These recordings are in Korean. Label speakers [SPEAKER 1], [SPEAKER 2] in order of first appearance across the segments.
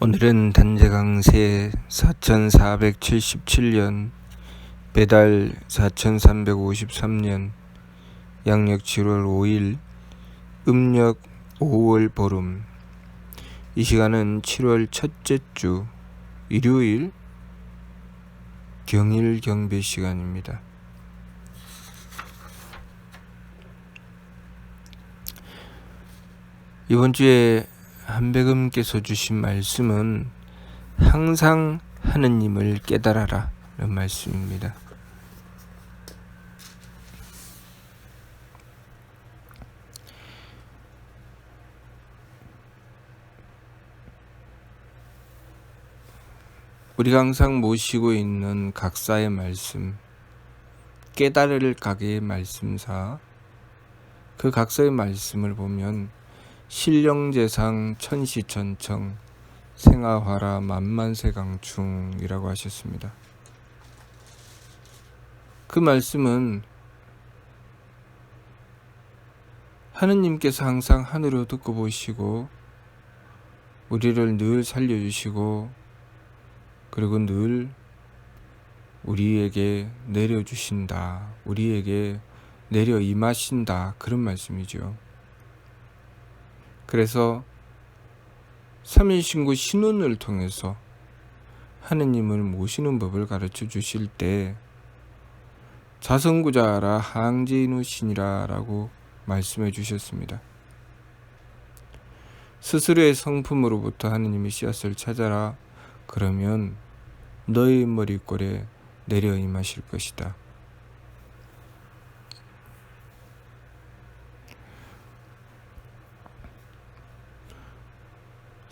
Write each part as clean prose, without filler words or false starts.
[SPEAKER 1] 오늘은 단재강세 4477년 배달 4353년 양력 7월 5일 음력 5월 보름. 이 시간은 7월 첫째 주 일요일 경일 경배 시간입니다. 이번 주에 한백음께서 주신 말씀은 항상 하느님을 깨달아라 라는 말씀입니다. 우리가 항상 모시고 있는 각사의 말씀, 깨달을 각의 말씀사, 그 각사의 말씀을 보면 신령재상 천시천청 생아화라 만만세강충이라고 하셨습니다. 그 말씀은 하느님께서 항상 하늘을 듣고 보시고 우리를 늘 살려주시고 그리고 늘 우리에게 내려주신다, 우리에게 내려 임하신다, 그런 말씀이죠. 그래서 삼일신구 신운을 통해서 하느님을 모시는 법을 가르쳐 주실 때 자성구자라 항제인후신이라 라고 말씀해 주셨습니다. 스스로의 성품으로부터 하느님의 씨앗을 찾아라. 그러면 너의 머리꼴에 내려 임하실 것이다.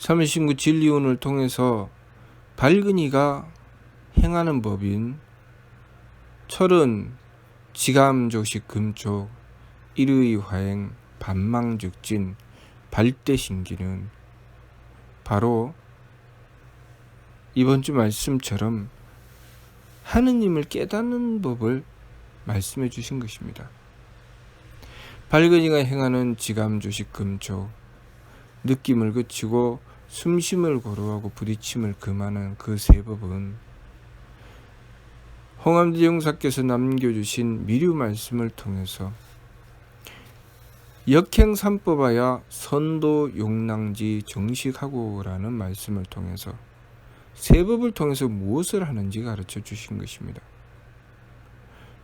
[SPEAKER 1] 삼일신구 진리운을 통해서 밝은이가 행하는 법인 철은 지감조식 금촉 일의 화행 반망즉진 발대신기는 바로 이번 주 말씀처럼 하느님을 깨닫는 법을 말씀해 주신 것입니다. 밝은이가 행하는 지감조식 금촉, 느낌을 그치고 숨쉼을 고루하고 부딪힘을 금하는 그 세 법은 홍암대종사께서 남겨주신 미류 말씀을 통해서 역행삼법하야 선도 용랑지 정식하고라는 말씀을 통해서 세 법을 통해서 무엇을 하는지 가르쳐 주신 것입니다.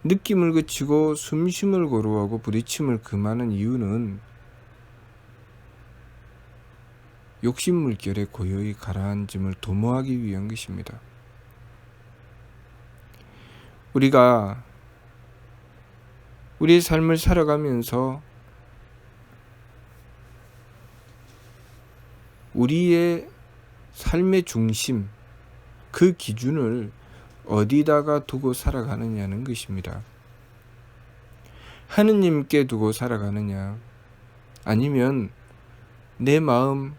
[SPEAKER 1] 느낌을 그치고 숨쉼을 고루하고 부딪힘을 금하는 이유는 욕심물결에 고요히 가라앉음을 도모하기 위한 것입니다. 우리가 우리의 삶을 살아가면서 우리의 삶의 중심, 그 기준을 어디다가 두고 살아가느냐는 것입니다. 하느님께 두고 살아가느냐, 아니면 내 마음,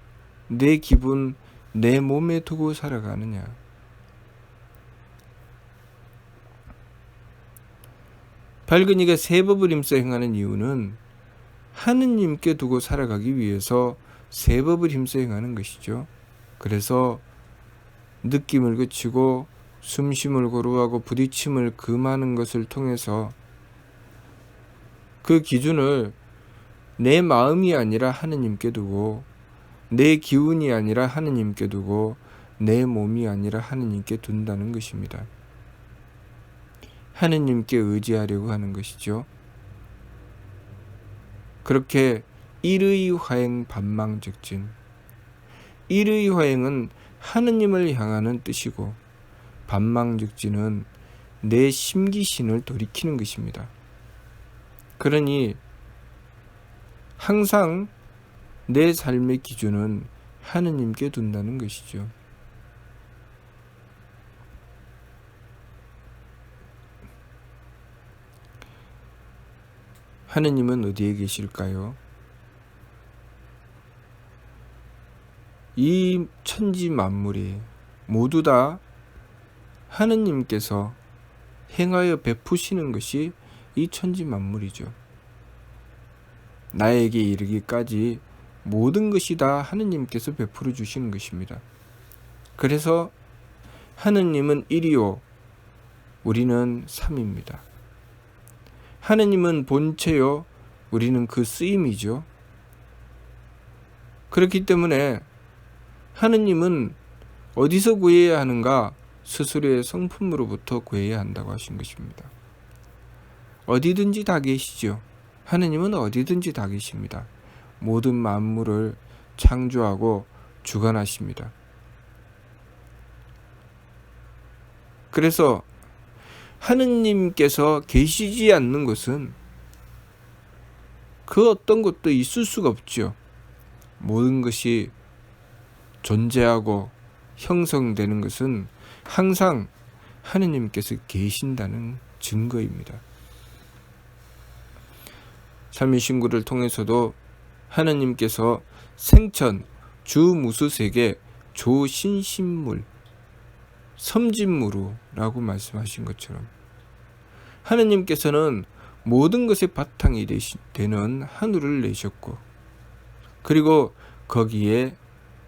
[SPEAKER 1] 내 기분, 내 몸에 두고 살아가느냐. 밝은이가 세 법을 힘써 행하는 이유는 하느님께 두고 살아가기 위해서 세 법을 힘써 행하는 것이죠. 그래서 느낌을 그치고 숨쉼을 고루하고 부딪힘을 금하는 것을 통해서 그 기준을 내 마음이 아니라 하느님께 두고, 내 기운이 아니라 하느님께 두고, 내 몸이 아니라 하느님께 둔다는 것입니다. 하느님께 의지하려고 하는 것이죠. 그렇게 일의 화행 반망즉진, 일의 화행은 하느님을 향하는 뜻이고 반망즉진은 내 심기신을 돌이키는 것입니다. 그러니 항상 내 삶의 기준은 하느님께 둔다는 것이죠. 하느님은 어디에 계실까요? 이 천지 만물이 모두 다 하느님께서 행하여 베푸시는 것이 이 천지 만물이죠. 나에게 이르기까지 모든 것이 다 하느님께서 베풀어 주시는 것입니다. 그래서 하느님은 1이요, 우리는 3입니다. 하느님은 본체요, 우리는 그 쓰임이죠. 그렇기 때문에 하느님은 어디서 구해야 하는가? 스스로의 성품으로부터 구해야 한다고 하신 것입니다. 어디든지 다 계시죠. 하느님은 어디든지 다 계십니다. 모든 만물을 창조하고 주관하십니다. 그래서 하느님께서 계시지 않는 것은 그 어떤 것도 있을 수가 없죠. 모든 것이 존재하고 형성되는 것은 항상 하느님께서 계신다는 증거입니다. 삶의 신구를 통해서도 하느님께서 생천, 주무수세계, 조신신물, 섬진무루라고 말씀하신 것처럼 하느님께서는 모든 것의 바탕이 되는 하늘을 내셨고, 그리고 거기에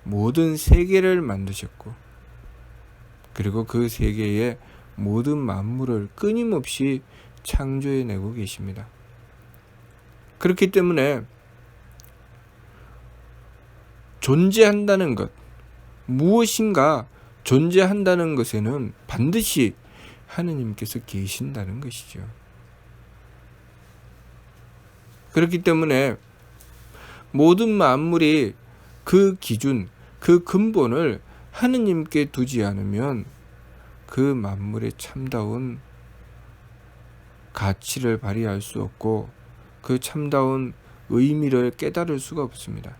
[SPEAKER 1] 모든 세계를 만드셨고, 그리고 그 세계의 모든 만물을 끊임없이 창조해내고 계십니다. 그렇기 때문에 존재한다는 것, 무엇인가 존재한다는 것에는 반드시 하느님께서 계신다는 것이죠. 그렇기 때문에 모든 만물이 그 기준, 그 근본을 하느님께 두지 않으면 그 만물의 참다운 가치를 발휘할 수 없고 그 참다운 의미를 깨달을 수가 없습니다.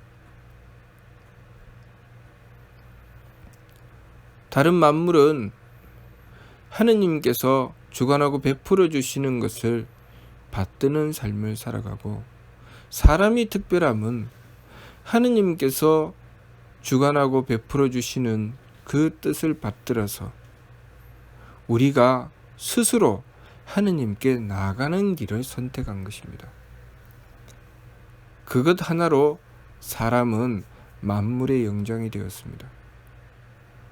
[SPEAKER 1] 다른 만물은 하느님께서 주관하고 베풀어 주시는 것을 받드는 삶을 살아가고, 사람이 특별함은 하느님께서 주관하고 베풀어 주시는 그 뜻을 받들어서 우리가 스스로 하느님께 나아가는 길을 선택한 것입니다. 그것 하나로 사람은 만물의 영장이 되었습니다.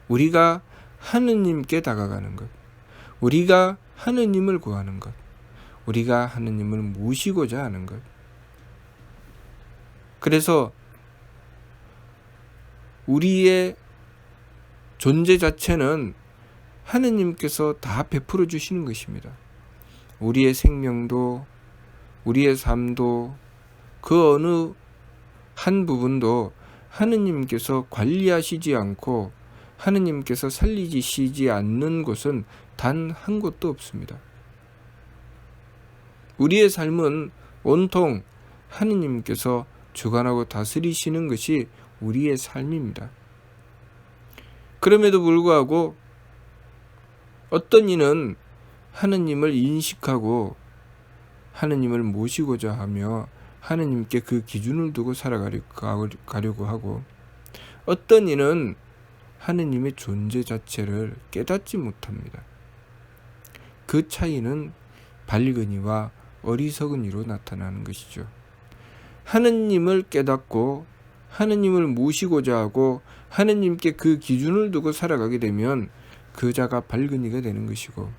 [SPEAKER 1] 우리가 하느님께 다가가는 것, 우리가 하느님을 구하는 것, 우리가 하느님을 모시고자 하는 것. 그래서 우리의 존재 자체는 하느님께서 다 베풀어 주시는 것입니다. 우리의 생명도, 우리의 삶도, 그 어느 한 부분도 하느님께서 관리하시지 않고 하느님께서 살리시지 않는 곳은 단 한 곳도 없습니다. 우리의 삶은 온통 하느님께서 주관하고 다스리시는 것이 우리의 삶입니다. 그럼에도 불구하고 어떤 이는 하느님을 인식하고 하느님을 모시고자 하며 하느님께 그 기준을 두고 살아가려고 하고, 어떤 이는 하느님의 존재 자체를 깨닫지 못합니다. 그 차이는 밝은 이와 어리석은 이로 나타나는 것이죠. 하느님을 깨닫고 하느님을 모시고자 하고 하느님께 그 기준을 두고 살아가게 되면 그 자가 밝은 이가 되는 것이고,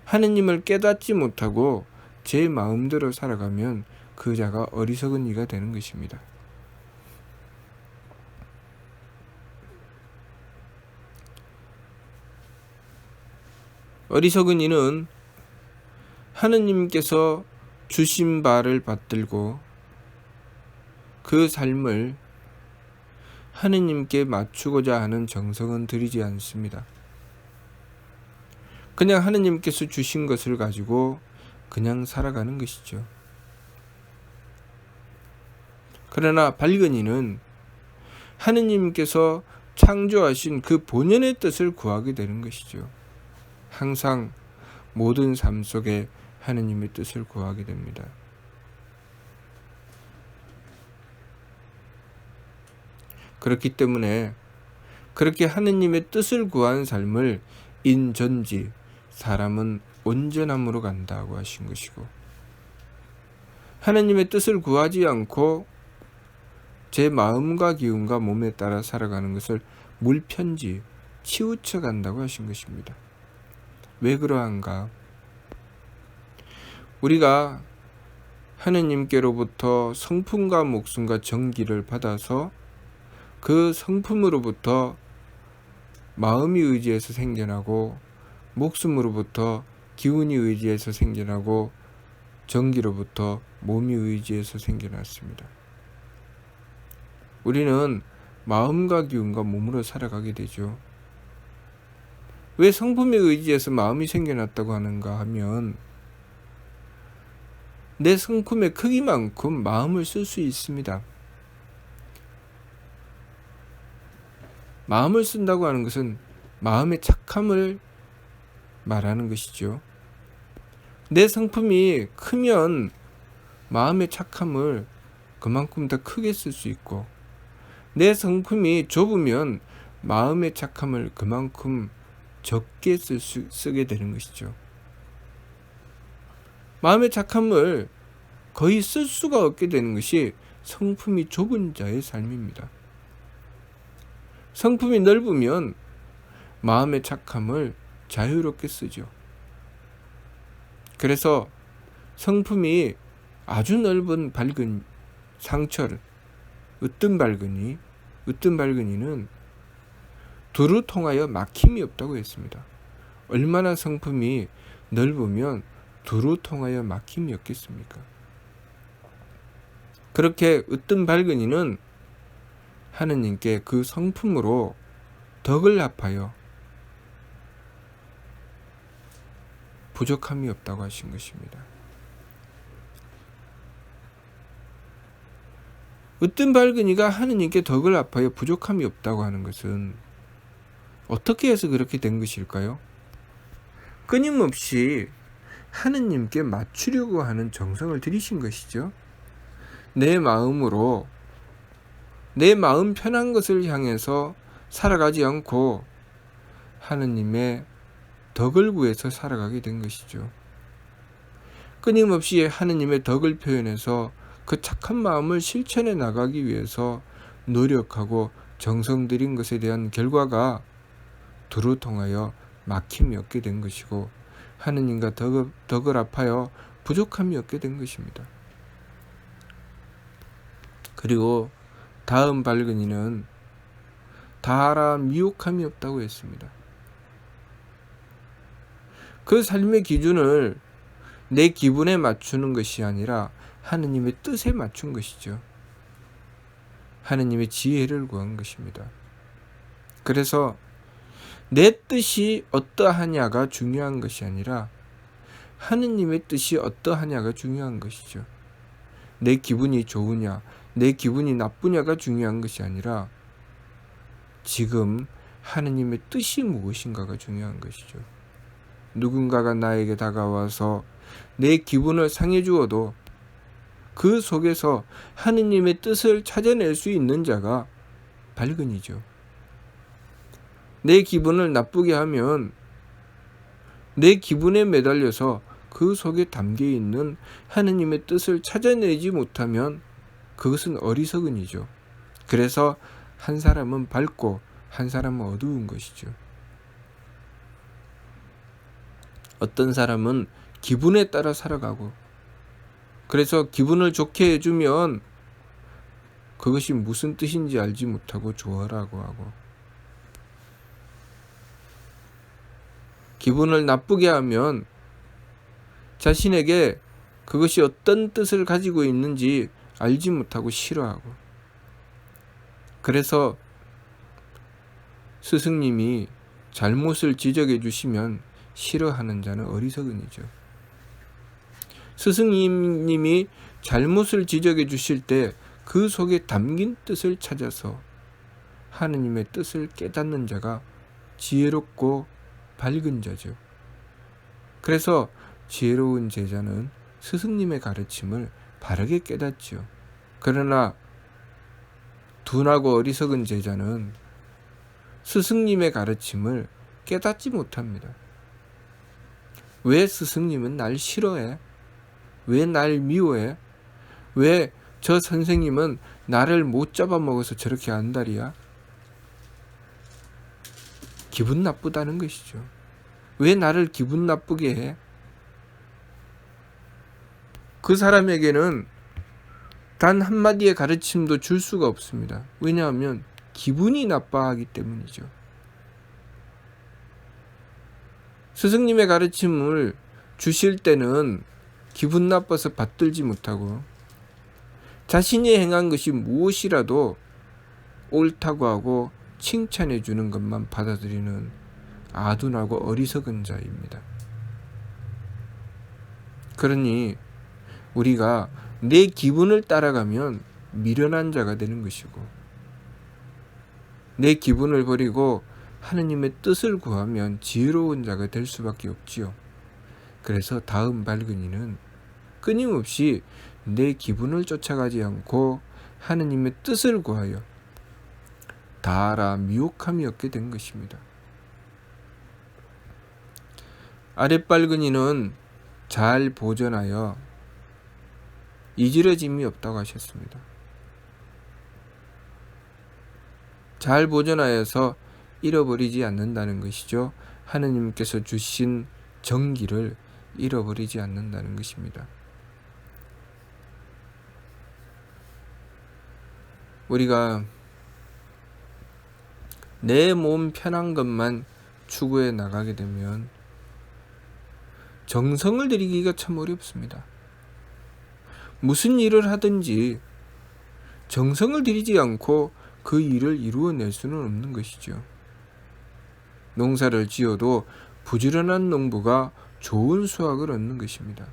[SPEAKER 1] 하느님을 깨닫지 못하고 제 마음대로 살아가면 그 자가 어리석은 이가 되는 것입니다. 어리석은 이는 하느님께서 주신 바를 받들고 그 삶을 하느님께 맞추고자 하는 정성은 들이지 않습니다. 그냥 하느님께서 주신 것을 가지고 그냥 살아가는 것이죠. 그러나 밝은 이는 하느님께서 창조하신 그 본연의 뜻을 구하게 되는 것이죠. 항상 모든 삶 속에 하느님의 뜻을 구하게 됩니다. 그렇기 때문에 그렇게 하느님의 뜻을 구한 삶을 인전지, 사람은 온전함으로 간다고 하신 것이고, 하느님의 뜻을 구하지 않고 제 마음과 기운과 몸에 따라 살아가는 것을 물편지 치우쳐 간다고 하신 것입니다. 왜 그러한가? 우리가 하느님께로부터 성품과 목숨과 정기를 받아서 그 성품으로부터 마음이 의지에서 생겨나고, 목숨으로부터 기운이 의지에서 생겨나고, 정기로부터 몸이 의지에서 생겨났습니다. 우리는 마음과 기운과 몸으로 살아가게 되죠. 왜 성품의 의지에서 마음이 생겨났다고 하는가 하면, 내 성품의 크기만큼 마음을 쓸 수 있습니다. 마음을 쓴다고 하는 것은 마음의 착함을 말하는 것이죠. 내 성품이 크면 마음의 착함을 그만큼 더 크게 쓸 수 있고, 내 성품이 좁으면 마음의 착함을 그만큼 적게 쓰게 되는 것이죠. 마음의 착함을 거의 쓸 수가 없게 되는 것이 성품이 좁은 자의 삶입니다. 성품이 넓으면 마음의 착함을 자유롭게 쓰죠. 그래서 성품이 아주 넓은 밝은 상처를, 으뜸 밝은이는 두루 통하여 막힘이 없다고 했습니다. 얼마나 성품이 넓으면 두루 통하여 막힘이 없겠습니까? 그렇게 으뜸 밝은 이는 하느님께 그 성품으로 덕을 합하여 부족함이 없다고 하신 것입니다. 으뜸 밝은 이가 하느님께 덕을 합하여 부족함이 없다고 하는 것은 어떻게 해서 그렇게 된 것일까요? 끊임없이 하느님께 맞추려고 하는 정성을 들이신 것이죠. 내 마음으로 내 마음 편한 것을 향해서 살아가지 않고 하느님의 덕을 구해서 살아가게 된 것이죠. 끊임없이 하느님의 덕을 표현해서 그 착한 마음을 실천해 나가기 위해서 노력하고 정성 들인 것에 대한 결과가 두루 통하여 막힘이 없게 된 것이고, 하느님과 덕을 합하여 부족함이 없게 된 것입니다. 그리고 다음 밝은 이는 다하라 미혹함이 없다고 했습니다. 그 삶의 기준을 내 기분에 맞추는 것이 아니라 하느님의 뜻에 맞춘 것이죠. 하느님의 지혜를 구한 것입니다. 그래서 내 뜻이 어떠하냐가 중요한 것이 아니라 하느님의 뜻이 어떠하냐가 중요한 것이죠. 내 기분이 좋으냐, 내 기분이 나쁘냐가 중요한 것이 아니라 지금 하느님의 뜻이 무엇인가가 중요한 것이죠. 누군가가 나에게 다가와서 내 기분을 상해 주어도 그 속에서 하느님의 뜻을 찾아낼 수 있는 자가 밝은 이죠. 내 기분을 나쁘게 하면 내 기분에 매달려서 그 속에 담겨 있는 하느님의 뜻을 찾아내지 못하면 그것은 어리석은 이죠. 그래서 한 사람은 밝고 한 사람은 어두운 것이죠. 어떤 사람은 기분에 따라 살아가고, 그래서 기분을 좋게 해주면 그것이 무슨 뜻인지 알지 못하고 좋아라고 하고, 기분을 나쁘게 하면 자신에게 그것이 어떤 뜻을 가지고 있는지 알지 못하고 싫어하고, 그래서 스승님이 잘못을 지적해 주시면 싫어하는 자는 어리석은 이죠. 스승님이 잘못을 지적해 주실 때 그 속에 담긴 뜻을 찾아서 하느님의 뜻을 깨닫는 자가 지혜롭고 밝은 자죠. 그래서 지혜로운 제자는 스승님의 가르침을 바르게 깨닫지요. 그러나 둔하고 어리석은 제자는 스승님의 가르침을 깨닫지 못합니다. 왜 스승님은 날 싫어해? 왜 날 미워해? 왜 저 선생님은 나를 못 잡아먹어서 저렇게 안달이야? 기분 나쁘다는 것이죠. 왜 나를 기분 나쁘게 해? 그 사람에게는 단 한마디의 가르침도 줄 수가 없습니다. 왜냐하면 기분이 나빠하기 때문이죠. 스승님의 가르침을 주실 때는 기분 나빠서 받들지 못하고 자신이 행한 것이 무엇이라도 옳다고 하고 칭찬해 주는 것만 받아들이는 아둔하고 어리석은 자입니다. 그러니 우리가 내 기분을 따라가면 미련한 자가 되는 것이고, 내 기분을 버리고 하느님의 뜻을 구하면 지혜로운 자가 될 수밖에 없지요. 그래서 다음 발근이는 끊임없이 내 기분을 쫓아가지 않고 하느님의 뜻을 구하여 다하라 미혹함이 없게 된 것입니다. 아랫발근이는 잘 보존하여 이지러짐이 없다고 하셨습니다. 잘 보존하여서 잃어버리지 않는다는 것이죠. 하느님께서 주신 정기를 잃어버리지 않는다는 것입니다. 우리가 내 몸 편한 것만 추구해 나가게 되면 정성을 들이기가 참 어렵습니다. 무슨 일을 하든지 정성을 들이지 않고 그 일을 이루어낼 수는 없는 것이죠. 농사를 지어도 부지런한 농부가 좋은 수확을 얻는 것입니다.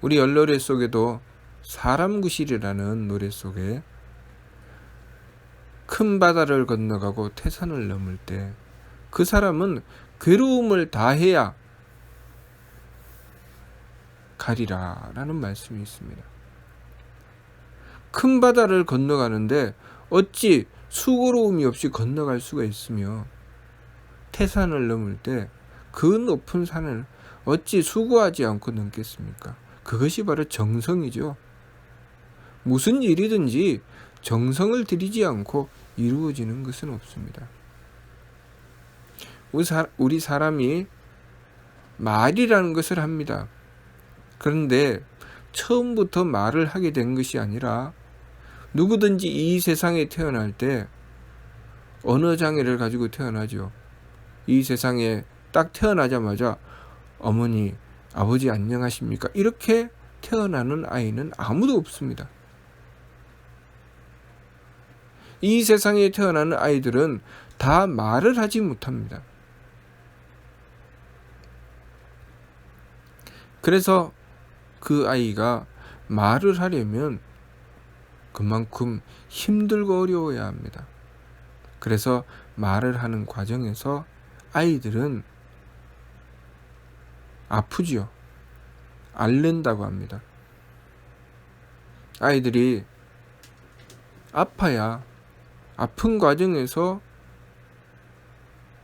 [SPEAKER 1] 우리 연노래 속에도 사람구실이라는 노래 속에 큰 바다를 건너가고 태산을 넘을 때 그 사람은 괴로움을 다해야 가리라 라는 말씀이 있습니다. 큰 바다를 건너가는데 어찌 수고로움이 없이 건너갈 수가 있으며, 태산을 넘을 때 그 높은 산을 어찌 수고하지 않고 넘겠습니까? 그것이 바로 정성이죠. 무슨 일이든지 정성을 들이지 않고 이루어지는 것은 없습니다. 우리 사람이 말이라는 것을 합니다. 그런데 처음부터 말을 하게 된 것이 아니라 누구든지 이 세상에 태어날 때 언어 장애를 가지고 태어나죠. 이 세상에 딱 태어나자마자 어머니, 아버지 안녕하십니까? 이렇게 태어나는 아이는 아무도 없습니다. 이 세상에 태어나는 아이들은 다 말을 하지 못합니다. 그래서 그 아이가 말을 하려면 그만큼 힘들고 어려워야 합니다. 그래서 말을 하는 과정에서 아이들은 아프지요. 앓는다고 합니다. 아이들이 아파야 아픈 과정에서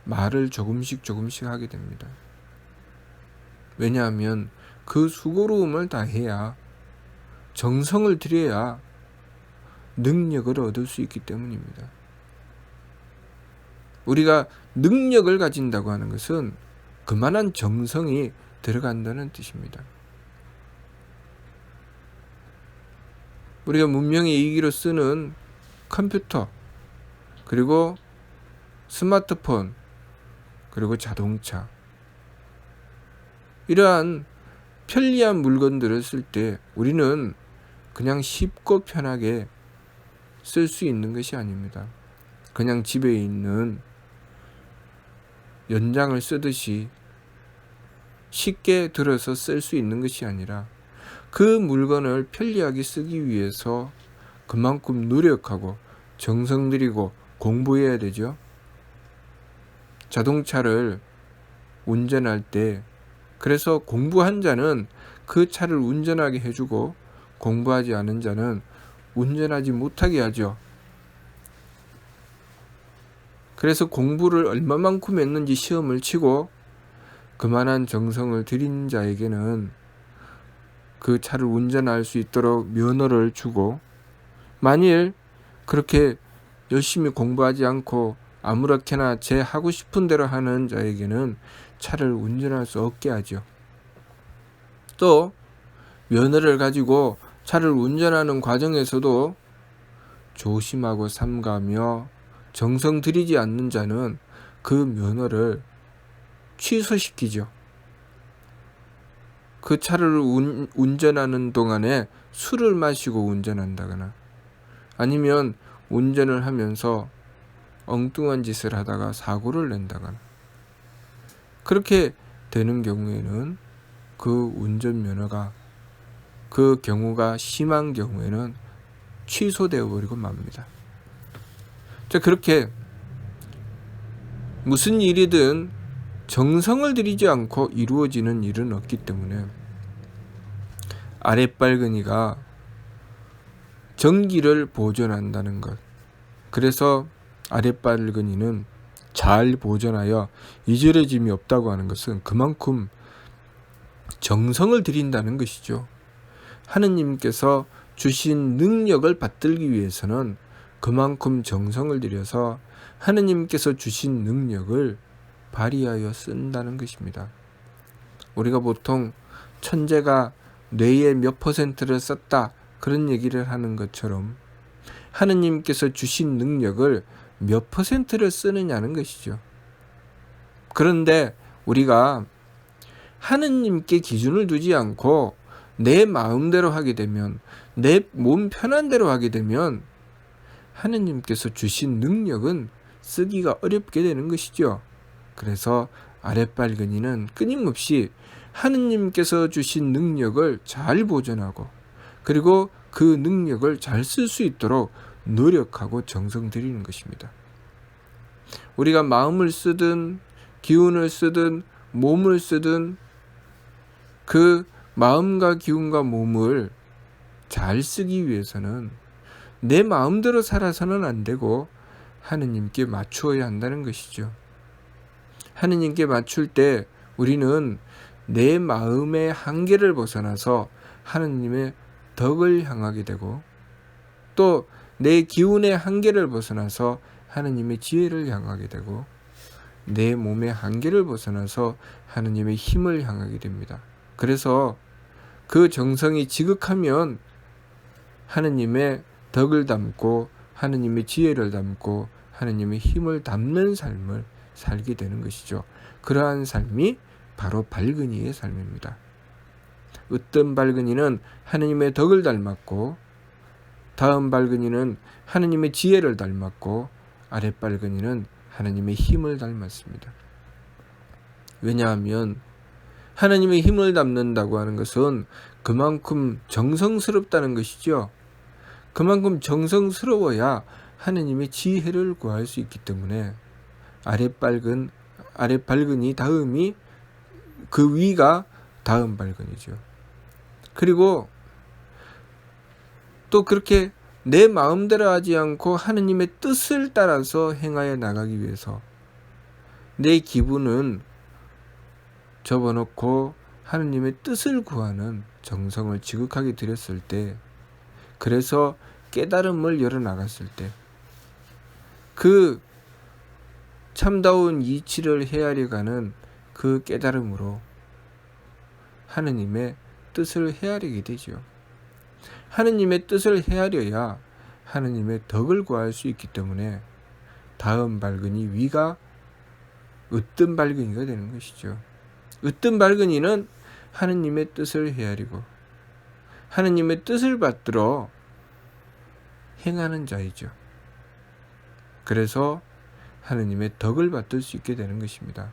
[SPEAKER 1] 말을 조금씩 하게 됩니다. 왜냐하면 그 수고로움을 다해야, 정성을 들여야 능력을 얻을 수 있기 때문입니다. 우리가 능력을 가진다고 하는 것은 그만한 정성이 들어간다는 뜻입니다. 우리가 문명의 이기로 쓰는 컴퓨터, 그리고 스마트폰, 그리고 자동차, 이러한 편리한 물건들을 쓸 때 우리는 그냥 쉽고 편하게 쓸 수 있는 것이 아닙니다. 그냥 집에 있는 연장을 쓰듯이 쉽게 들어서 쓸 수 있는 것이 아니라 그 물건을 편리하게 쓰기 위해서 그만큼 노력하고 정성 들이고 공부해야 되죠. 자동차를 운전할 때, 그래서 공부한 자는 그 차를 운전하게 해주고 공부하지 않은 자는 운전하지 못하게 하죠. 그래서 공부를 얼마만큼 했는지 시험을 치고 그만한 정성을 들인 자에게는 그 차를 운전할 수 있도록 면허를 주고, 만일 그렇게 열심히 공부하지 않고 아무렇게나 제 하고 싶은 대로 하는 자에게는 차를 운전할 수 없게 하죠. 또 면허를 가지고 차를 운전하는 과정에서도 조심하고 삼가며 정성 들이지 않는 자는 그 면허를 취소시키죠. 그 차를 운전하는 동안에 술을 마시고 운전한다거나 아니면 운전을 하면서 엉뚱한 짓을 하다가 사고를 낸다거나 그렇게 되는 경우에는 그 운전면허가 그 경우가 심한 경우에는 취소되어 버리고 맙니다. 자, 그렇게 무슨 일이든 정성을 들이지 않고 이루어지는 일은 없기 때문에 아랫발근이가 정기를 보존한다는 것. 그래서 아랫발근이는 잘 보존하여 이지러짐이 없다고 하는 것은 그만큼 정성을 들인다는 것이죠. 하느님께서 주신 능력을 받들기 위해서는 그만큼 정성을 들여서 하느님께서 주신 능력을 발휘하여 쓴다는 것입니다. 우리가 보통 천재가 뇌의 몇 퍼센트를 썼다 그런 얘기를 하는 것처럼 하느님께서 주신 능력을 몇 퍼센트를 쓰느냐는 것이죠. 그런데 우리가 하느님께 기준을 두지 않고 내 마음대로 하게 되면, 내 몸 편한 대로 하게 되면 하느님께서 주신 능력은 쓰기가 어렵게 되는 것이죠. 그래서 아랫발근이는 끊임없이 하느님께서 주신 능력을 잘 보존하고 그리고 그 능력을 잘 쓸 수 있도록 노력하고 정성 들이는 것입니다. 우리가 마음을 쓰든 기운을 쓰든 몸을 쓰든 그 마음과 기운과 몸을 잘 쓰기 위해서는 내 마음대로 살아서는 안 되고 하느님께 맞추어야 한다는 것이죠. 하느님께 맞출 때 우리는 내 마음의 한계를 벗어나서 하느님의 덕을 향하게 되고 또 내 기운의 한계를 벗어나서 하느님의 지혜를 향하게 되고 내 몸의 한계를 벗어나서 하느님의 힘을 향하게 됩니다. 그래서 그 정성이 지극하면 하느님의 덕을 담고 하느님의 지혜를 담고 하느님의 힘을 담는 삶을 살게 되는 것이죠. 그러한 삶이 바로 발근이의 삶입니다. 으뜸 발근이는 하느님의 덕을 닮았고 다음 발근이는 하느님의 지혜를 닮았고 아랫 발근이는 하느님의 힘을 닮았습니다. 왜냐하면 하느님의 힘을 담는다고 하는 것은 그만큼 정성스럽다는 것이죠. 그만큼 정성스러워야 하느님의 지혜를 구할 수 있기 때문에 아랫 발근이 다음이 그 위가 다음 발근이죠. 그리고 또 그렇게 내 마음대로 하지 않고 하느님의 뜻을 따라서 행하여 나가기 위해서 내 기분은 접어놓고 하느님의 뜻을 구하는 정성을 지극하게 들였을 때, 그래서 깨달음을 열어나갔을 때 그 참다운 이치를 헤아려가는 그 깨달음으로 하느님의 뜻을 헤아리게 되죠. 하느님의 뜻을 헤아려야 하느님의 덕을 구할 수 있기 때문에 다음 발근이 위가 으뜸 발근이가 되는 것이죠. 으뜸 발근이는 하느님의 뜻을 헤아리고 하느님의 뜻을 받들어 행하는 자이죠. 그래서 하느님의 덕을 받들 수 있게 되는 것입니다.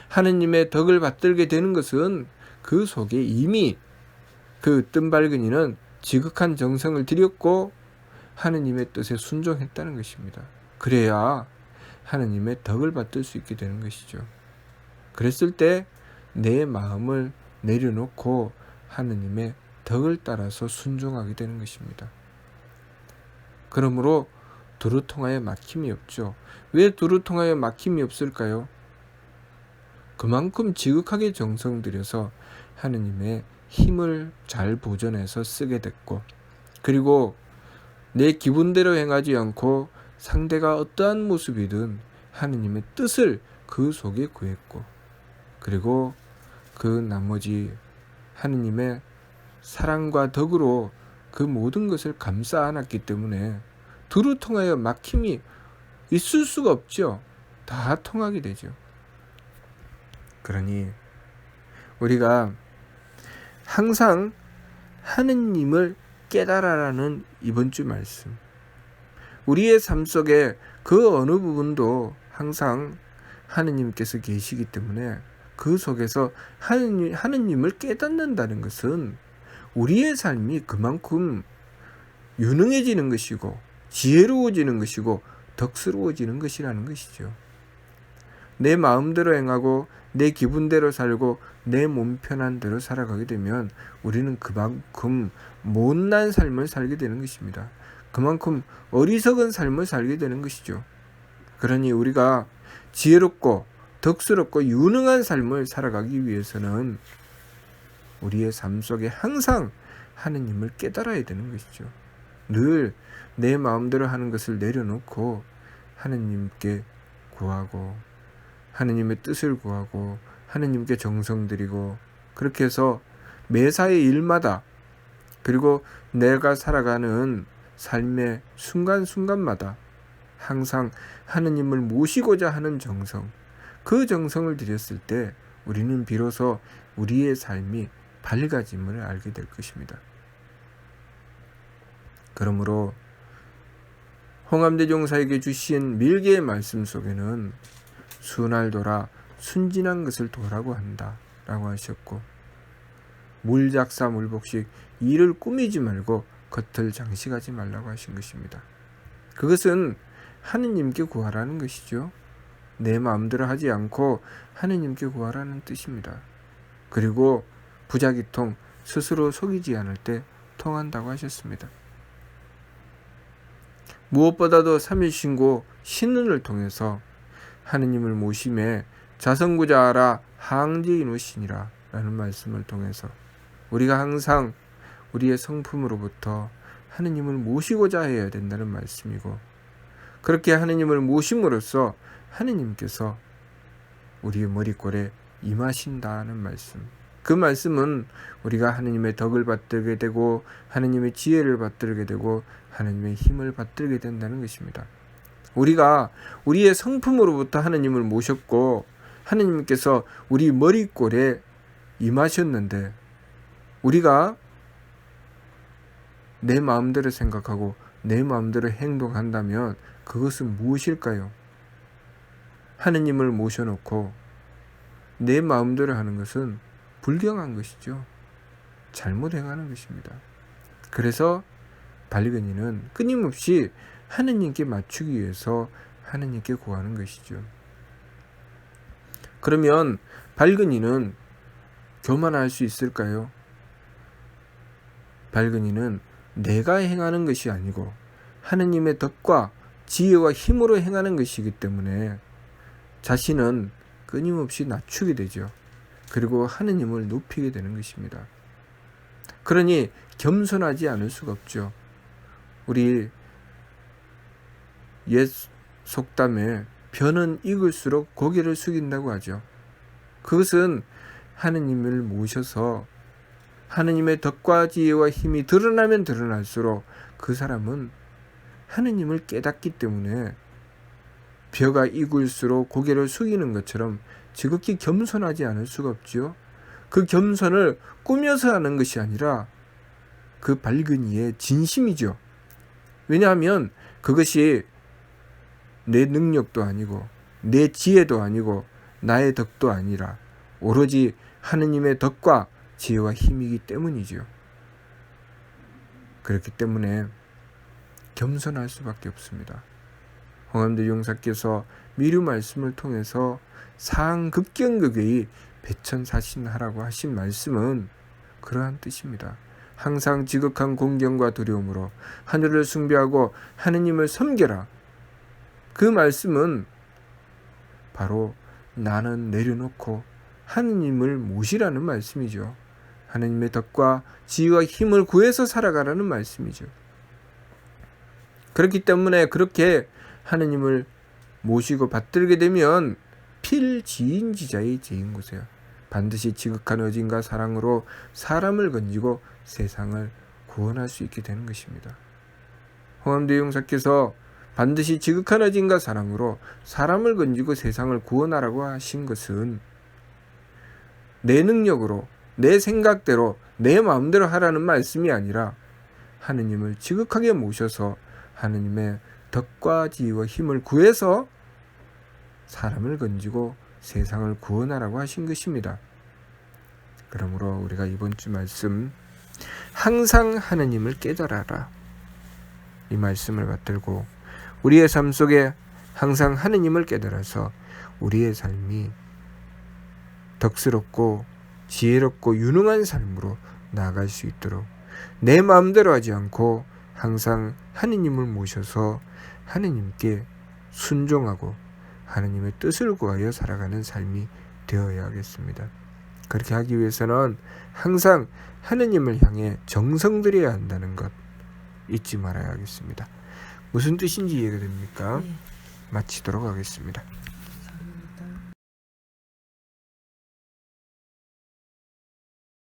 [SPEAKER 1] 하느님의 덕을 받들게 되는 것은 그 속에 이미 그 으뜸 발근이는 지극한 정성을 들였고 하느님의 뜻에 순종했다는 것입니다. 그래야 하느님의 덕을 받들 수 있게 되는 것이죠. 그랬을 때 내 마음을 내려놓고 하느님의 덕을 따라서 순종하게 되는 것입니다. 그러므로 도루통하에 막힘이 없죠. 왜 도루통하에 막힘이 없을까요? 그만큼 지극하게 정성 들여서 하느님의 힘을 잘 보존해서 쓰게 됐고, 그리고 내 기분대로 행하지 않고 상대가 어떠한 모습이든 하느님의 뜻을 그 속에 구했고, 그리고 그 나머지 하느님의 사랑과 덕으로 그 모든 것을 감싸 안았기 때문에 두루 통하여 막힘이 있을 수가 없죠. 다 통하게 되죠. 그러니 우리가 항상 하느님을 깨달아라는 이번 주 말씀, 우리의 삶 속에 그 어느 부분도 항상 하느님께서 계시기 때문에 그 속에서 하느님을 깨닫는다는 것은 우리의 삶이 그만큼 유능해지는 것이고 지혜로워지는 것이고 덕스러워지는 것이라는 것이죠. 내 마음대로 행하고 내 기분대로 살고 내 몸 편한 대로 살아가게 되면 우리는 그만큼 못난 삶을 살게 되는 것입니다. 그만큼 어리석은 삶을 살게 되는 것이죠. 그러니 우리가 지혜롭고 덕스럽고 유능한 삶을 살아가기 위해서는 우리의 삶 속에 항상 하느님을 깨달아야 되는 것이죠. 늘 내 마음대로 하는 것을 내려놓고 하느님께 구하고 하느님의 뜻을 구하고 하느님께 정성 들이고, 그렇게 해서 매사의 일마다 그리고 내가 살아가는 삶의 순간순간마다 항상 하느님을 모시고자 하는 정성, 그 정성을 들였을 때 우리는 비로소 우리의 삶이 밝아짐을 알게 될 것입니다. 그러므로 홍암대종사에게 주신 밀계의 말씀 속에는 순할 도라 순진한 것을 도라고 한다 라고 하셨고, 물작사 물복식 이를 꾸미지 말고 겉을 장식하지 말라고 하신 것입니다. 그것은 하느님께 구하라는 것이죠. 내 마음대로 하지 않고 하느님께 구하라는 뜻입니다. 그리고 부자기통 스스로 속이지 않을 때 통한다고 하셨습니다. 무엇보다도 삼일신고 신은을 통해서 하느님을 모심에 자성구자하라 항제이노시니라 라는 말씀을 통해서 우리가 항상 우리의 성품으로부터 하느님을 모시고자 해야 된다는 말씀이고, 그렇게 하느님을 모심으로써 하느님께서 우리의 머리꼴에 임하신다는 말씀, 그 말씀은 우리가 하느님의 덕을 받들게 되고 하느님의 지혜를 받들게 되고 하느님의 힘을 받들게 된다는 것입니다. 우리가 우리의 성품으로부터 하느님을 모셨고 하느님께서 우리 머리꼴에 임하셨는데 우리가 내 마음대로 생각하고 내 마음대로 행동한다면 그것은 무엇일까요? 하느님을 모셔놓고 내 마음대로 하는 것은 불경한 것이죠. 잘못 행하는 것입니다. 그래서 발근이는 끊임없이 하느님께 맞추기 위해서 하느님께 구하는 것이죠. 그러면 발근이는 교만할 수 있을까요? 발근이는 내가 행하는 것이 아니고 하느님의 덕과 지혜와 힘으로 행하는 것이기 때문에 자신은 끊임없이 낮추게 되죠. 그리고 하느님을 높이게 되는 것입니다. 그러니 겸손하지 않을 수가 없죠. 우리 옛 속담에 변은 익을수록 고개를 숙인다고 하죠. 그것은 하느님을 모셔서 하느님의 덕과 지혜와 힘이 드러나면 드러날수록 그 사람은 하느님을 깨닫기 때문에 벼가 익을수록 고개를 숙이는 것처럼 지극히 겸손하지 않을 수가 없지요. 그 겸손을 꾸며서 하는 것이 아니라 그 발근이의 진심이죠. 왜냐하면 그것이 내 능력도 아니고 내 지혜도 아니고 나의 덕도 아니라 오로지 하느님의 덕과 지혜와 힘이기 때문이죠. 그렇기 때문에 겸손할 수밖에 없습니다. 홍암대 용사께서 미류 말씀을 통해서 상급경극의 배천사신하라고 하신 말씀은 그러한 뜻입니다. 항상 지극한 공경과 두려움으로 하늘을 숭배하고 하느님을 섬겨라. 그 말씀은 바로 나는 내려놓고 하느님을 모시라는 말씀이죠. 하느님의 덕과 지혜와 힘을 구해서 살아가라는 말씀이죠. 그렇기 때문에 그렇게 하느님을 모시고 받들게 되면 필지인지자의 죄인 구세요. 반드시 지극한 의진과 사랑으로 사람을 건지고 세상을 구원할 수 있게 되는 것입니다. 홍암대 용사께서 반드시 지극한 의진과 사랑으로 사람을 건지고 세상을 구원하라고 하신 것은 내 능력으로, 내 생각대로, 내 마음대로 하라는 말씀이 아니라 하느님을 지극하게 모셔서 하느님의 덕과 지혜와 힘을 구해서 사람을 건지고 세상을 구원하라고 하신 것입니다. 그러므로 우리가 이번 주 말씀 항상 하느님을 깨달아라, 이 말씀을 받들고 우리의 삶 속에 항상 하느님을 깨달아서 우리의 삶이 덕스럽고 지혜롭고 유능한 삶으로 나아갈 수 있도록 내 마음대로 하지 않고 항상 하느님을 모셔서 하느님께 순종하고 하느님의 뜻을 구하여 살아가는 삶이 되어야 하겠습니다. 그렇게 하기 위해서는 항상 하느님을 향해 정성들여야 한다는 것 잊지 말아야 하겠습니다. 무슨 뜻인지 이해가 됩니까? 마치도록 하겠습니다.